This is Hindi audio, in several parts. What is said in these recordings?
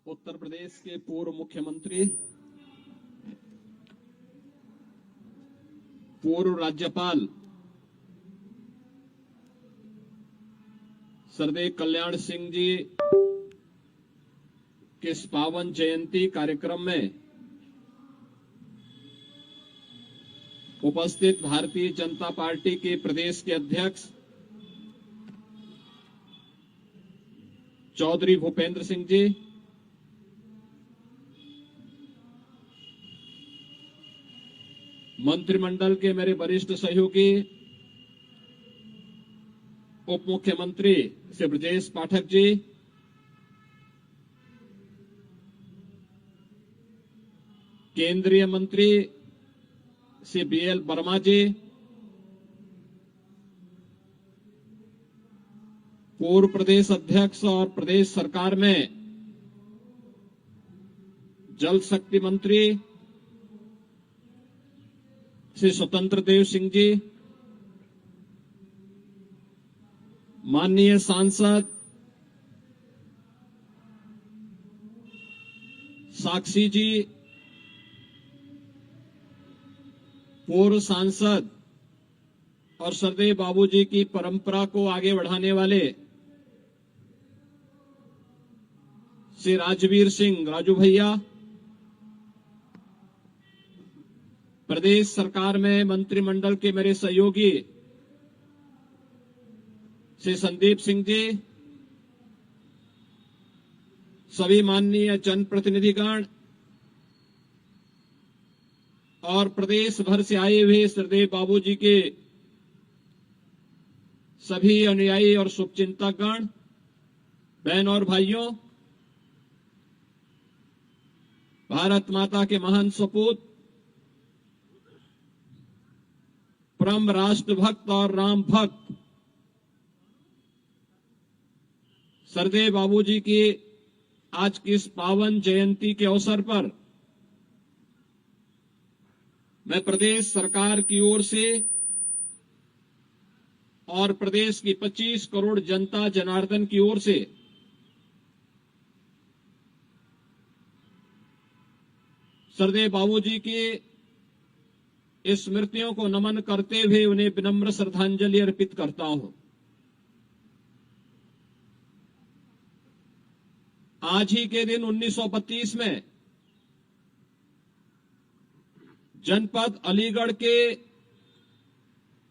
उत्तर प्रदेश के पूर्व मुख्यमंत्री, पूर्व राज्यपाल सरदेव कल्याण सिंह जी के इस पावन जयंती कार्यक्रम में उपस्थित भारतीय जनता पार्टी के प्रदेश के अध्यक्ष चौधरी भूपेंद्र सिंह जी, मंत्रिमंडल के मेरे वरिष्ठ सहयोगी उप मुख्यमंत्री श्री ब्रजेश पाठक जी, केंद्रीय मंत्री श्री बीएल वर्मा जी, पूर्व प्रदेश अध्यक्ष और प्रदेश सरकार में जल शक्ति मंत्री श्री स्वतंत्र देव सिंह जी, माननीय सांसद साक्षी जी, पूर्व सांसद और सरदेव बाबूजी की परंपरा को आगे बढ़ाने वाले श्री राजवीर सिंह राजू भैया, प्रदेश सरकार में मंत्रिमंडल के मेरे सहयोगी श्री संदीप सिंह जी, सभी माननीय जनप्रतिनिधिगण और प्रदेश भर से आए हुए सरदेव बाबूजी के सभी अनुयायी और शुभचिंतकगण, बहन और भाइयों, भारत माता के महान सपूत, परम राष्ट्रभक्त और राम भक्त सरदेव बाबूजी की आज की इस पावन जयंती के अवसर पर मैं प्रदेश सरकार की ओर से और प्रदेश की 25 करोड़ जनता जनार्दन की ओर से सरदेव बाबूजी की स्मृतियों को नमन करते हुए उन्हें विनम्र श्रद्धांजलि अर्पित करता हूं। आज ही के दिन 1932 में जनपद अलीगढ़ के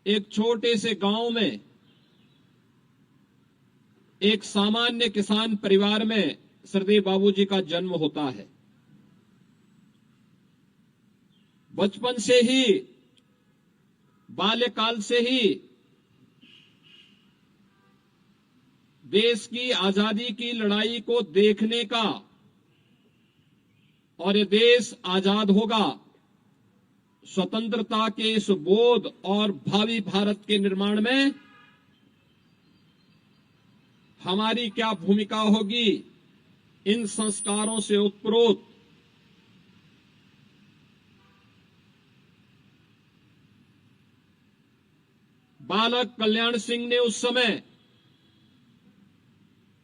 एक छोटे से गांव में एक सामान्य किसान परिवार में सरदेव बाबूजी का जन्म होता है। बचपन से ही, बाल्यकाल से ही देश की आजादी की लड़ाई को देखने का और ये देश आजाद होगा, स्वतंत्रता के इस बोध और भावी भारत के निर्माण में हमारी क्या भूमिका होगी, इन संस्कारों से उत्प्रोत बालक कल्याण सिंह ने उस समय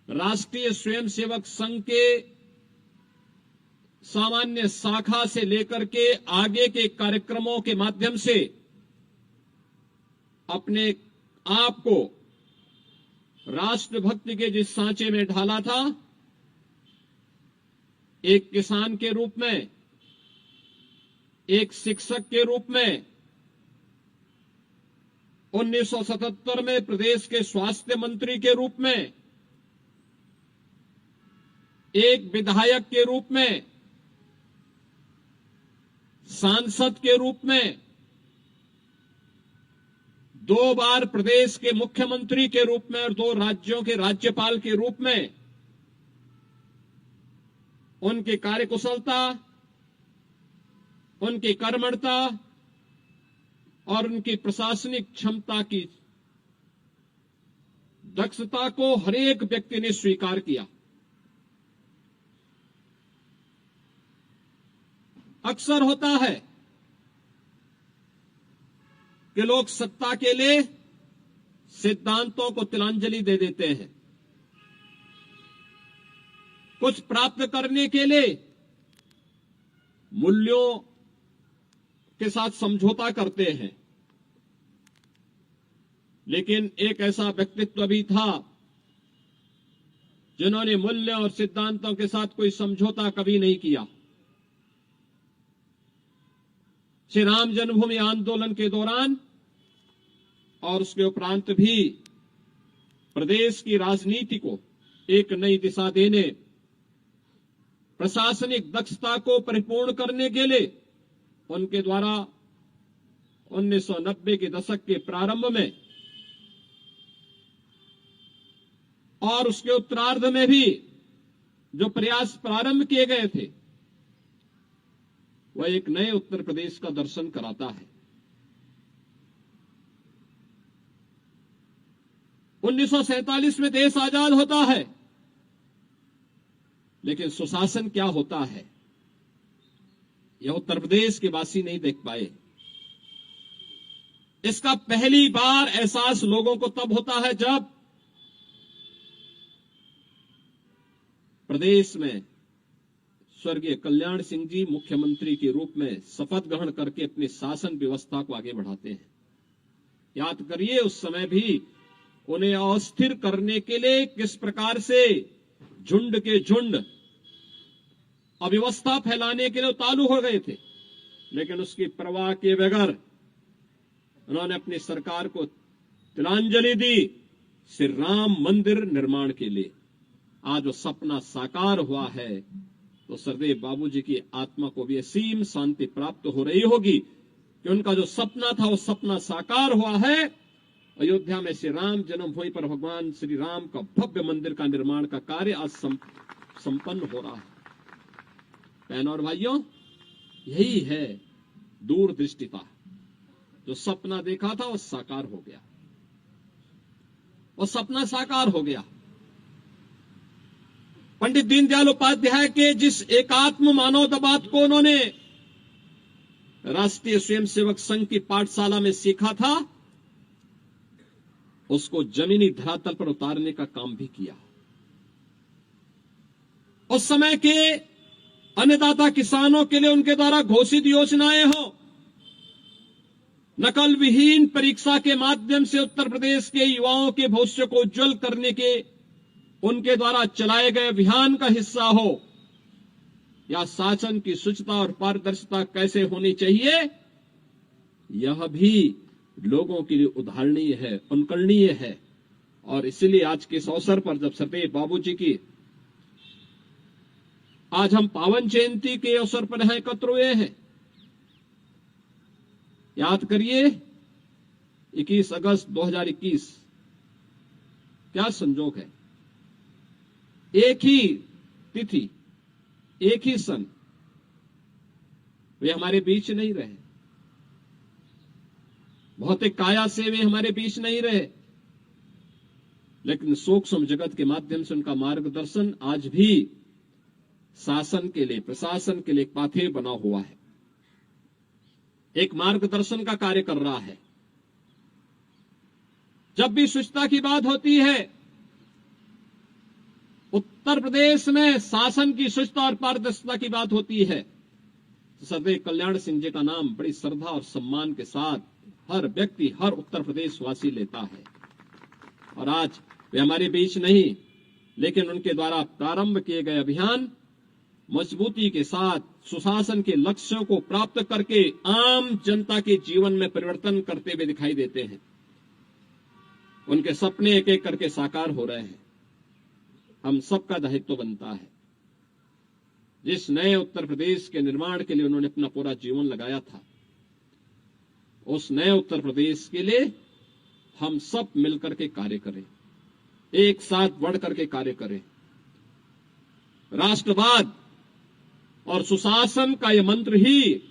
राष्ट्रीय स्वयंसेवक संघ के सामान्य शाखा से लेकर के आगे के कार्यक्रमों के माध्यम से अपने आप को राष्ट्रभक्ति के जिस सांचे में ढाला था, एक किसान के रूप में, एक शिक्षक के रूप में, 1977 में प्रदेश के स्वास्थ्य मंत्री के रूप में, एक विधायक के रूप में, सांसद के रूप में, 2 बार प्रदेश के मुख्यमंत्री के रूप में और 2 राज्यों के राज्यपाल के रूप में उनकी कार्यकुशलता, उनकी कर्मठता और उनकी प्रशासनिक क्षमता की दक्षता को हर एक व्यक्ति ने स्वीकार किया। अक्सर होता है कि लोग सत्ता के लिए सिद्धांतों को तिलांजलि दे देते हैं, कुछ प्राप्त करने के लिए मूल्यों के साथ समझौता करते हैं, लेकिन एक ऐसा व्यक्तित्व भी था जिन्होंने मूल्य और सिद्धांतों के साथ कोई समझौता कभी नहीं किया। श्री राम जन्मभूमि आंदोलन के दौरान और उसके उपरांत भी प्रदेश की राजनीति को एक नई दिशा देने, प्रशासनिक दक्षता को परिपूर्ण करने के लिए उनके द्वारा 1990 के दशक के प्रारंभ में और उसके उत्तरार्ध में भी जो प्रयास प्रारंभ किए गए थे, वह एक नए उत्तर प्रदेश का दर्शन कराता है। 1947 में देश आजाद होता है, लेकिन सुशासन क्या होता है यह उत्तर प्रदेश के वासी नहीं देख पाए। इसका पहली बार एहसास लोगों को तब होता है जब प्रदेश में स्वर्गीय कल्याण सिंह जी मुख्यमंत्री के रूप में शपथ ग्रहण करके अपनी शासन व्यवस्था को आगे बढ़ाते हैं। याद करिए, उस समय भी उन्हें अस्थिर करने के लिए किस प्रकार से झुंड के झुंड अव्यवस्था फैलाने के लिए उतारू हो गए थे, लेकिन उसकी परवाह किए बगैर उन्होंने अपनी सरकार को तिलांजलि दी श्री राम मंदिर निर्माण के लिए। आज वो सपना साकार हुआ है तो सरदेव बाबूजी की आत्मा को भी असीम शांति प्राप्त हो रही होगी कि उनका जो सपना था वो सपना साकार हुआ है। अयोध्या में श्री राम जन्मभूमि पर भगवान श्री राम का भव्य मंदिर का निर्माण का कार्य आज संपन्न हो रहा है। बहनों और भाइयों, यही है दूरदृष्टिता। जो सपना देखा था वो साकार हो गया, वो सपना साकार हो गया। पंडित दीनदयाल उपाध्याय के जिस एकात्म मानवतावाद को उन्होंने राष्ट्रीय स्वयंसेवक संघ की पाठशाला में सीखा था, उसको जमीनी धरातल पर उतारने का काम भी किया। उस समय के अन्नदाता किसानों के लिए उनके द्वारा घोषित योजनाएं हो, नकल विहीन परीक्षा के माध्यम से उत्तर प्रदेश के युवाओं के भविष्य को उज्जवल करने के उनके द्वारा चलाए गए अभियान का हिस्सा हो, या शासन की शुचिता और पारदर्शिता कैसे होनी चाहिए, यह भी लोगों के लिए उदाहरणीय है, अनुकरणीय है। और इसलिए आज के इस अवसर पर जब सरदेव बाबूजी की आज हम पावन जयंती के अवसर पर यहां एकत्र हुए हैं, याद करिए 21 अगस्त 2021 क्या संजोग है। एक ही तिथि, एक ही सन, वे हमारे बीच नहीं रहे, भौतिक काया से वे हमारे बीच नहीं रहे, लेकिन सूक्ष्म जगत के माध्यम से उनका मार्गदर्शन आज भी शासन के लिए, प्रशासन के लिए एक पाथेय बना हुआ है, एक मार्गदर्शन का कार्य कर रहा है। जब भी शुचिता की बात होती है, उत्तर प्रदेश में शासन की शुचिता और पारदर्शिता की बात होती है, तो सरदेव कल्याण सिंह जी का नाम बड़ी श्रद्धा और सम्मान के साथ हर व्यक्ति, हर उत्तर प्रदेश वासी लेता है। और आज वे हमारे बीच नहीं, लेकिन उनके द्वारा प्रारंभ किए गए अभियान मजबूती के साथ सुशासन के लक्ष्यों को प्राप्त करके आम जनता के जीवन में परिवर्तन करते हुए दिखाई देते हैं। उनके सपने एक एक करके साकार हो रहे हैं। हम सबका दायित्व बनता है, जिस नए उत्तर प्रदेश के निर्माण के लिए उन्होंने अपना पूरा जीवन लगाया था, उस नए उत्तर प्रदेश के लिए हम सब मिलकर के कार्य करें, एक साथ बढ़ करके कार्य करें। राष्ट्रवाद और सुशासन का यह मंत्र ही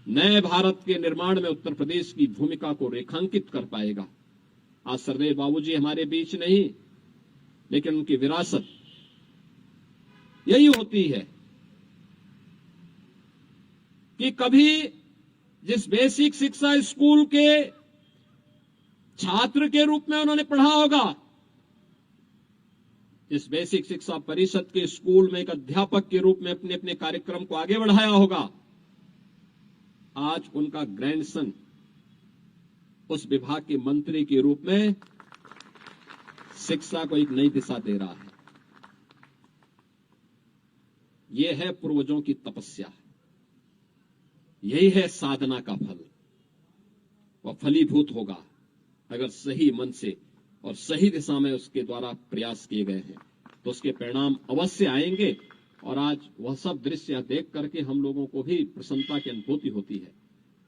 नए भारत के निर्माण में उत्तर प्रदेश की भूमिका को रेखांकित कर पाएगा। आज सरदेव बाबूजी हमारे बीच नहीं, लेकिन उनकी विरासत यही होती है कि कभी जिस बेसिक शिक्षा स्कूल के छात्र के रूप में उन्होंने पढ़ा होगा, इस बेसिक शिक्षा परिषद के स्कूल में एक अध्यापक के रूप में अपने अपने कार्यक्रम को आगे बढ़ाया होगा, आज उनका ग्रैंडसन उस विभाग के मंत्री के रूप में शिक्षा को एक नई दिशा दे रहा है। यह है पूर्वजों की तपस्या, यही है साधना का फल। वह फलीभूत होगा अगर सही मन से और सही दिशा में उसके द्वारा प्रयास किए गए हैं तो उसके परिणाम अवश्य आएंगे। और आज वह सब दृश्य देख करके हम लोगों को भी प्रसन्नता की अनुभूति होती है।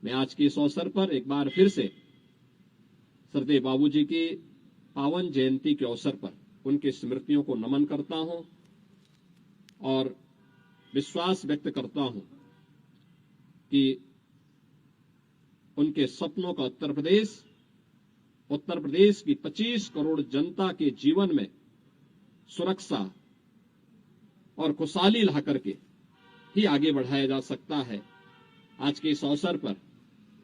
मैं आज के इस अवसर पर एक बार फिर से सरदेव बाबूजी की पावन जयंती के अवसर पर उनकी स्मृतियों को नमन करता हूं और विश्वास व्यक्त करता हूं कि उनके सपनों का उत्तर प्रदेश की 25 करोड़ जनता के जीवन में सुरक्षा और खुशहाली ला करके ही आगे बढ़ाया जा सकता है। आज के इस अवसर पर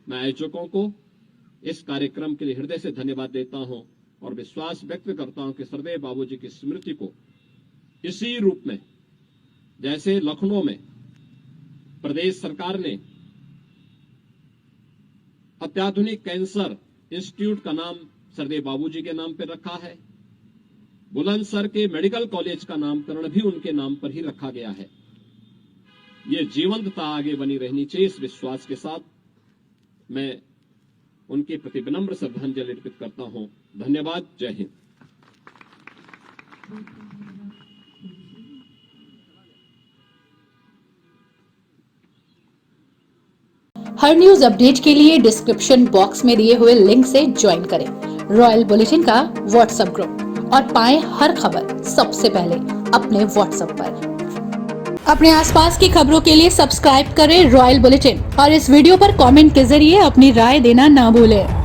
मैं आयोजकों को इस कार्यक्रम के लिए हृदय से धन्यवाद देता हूं और विश्वास व्यक्त करता हूं कि सरदेव बाबूजी की स्मृति को इसी रूप में, जैसे लखनऊ में प्रदेश सरकार ने अत्याधुनिक कैंसर इंस्टीट्यूट का नाम सरदेव बाबूजी के नाम पर रखा है, बुलंदशहर के मेडिकल कॉलेज का नामकरण भी उनके नाम पर ही रखा गया है। ये जीवंतता आगे बनी रहनी चाहिए। इस विश्वास के साथ मैं उनके प्रति विनम्र श्रद्धांजलि अर्पित करता हूं। धन्यवाद। जय हिंद। हर न्यूज अपडेट के लिए डिस्क्रिप्शन बॉक्स में दिए हुए लिंक से ज्वाइन करें रॉयल बुलेटिन का व्हाट्सएप ग्रुप और पाएं हर खबर सबसे पहले अपने व्हाट्सएप पर। अपने आसपास की खबरों के लिए सब्सक्राइब करें रॉयल बुलेटिन और इस वीडियो पर कमेंट के जरिए अपनी राय देना ना भूलें।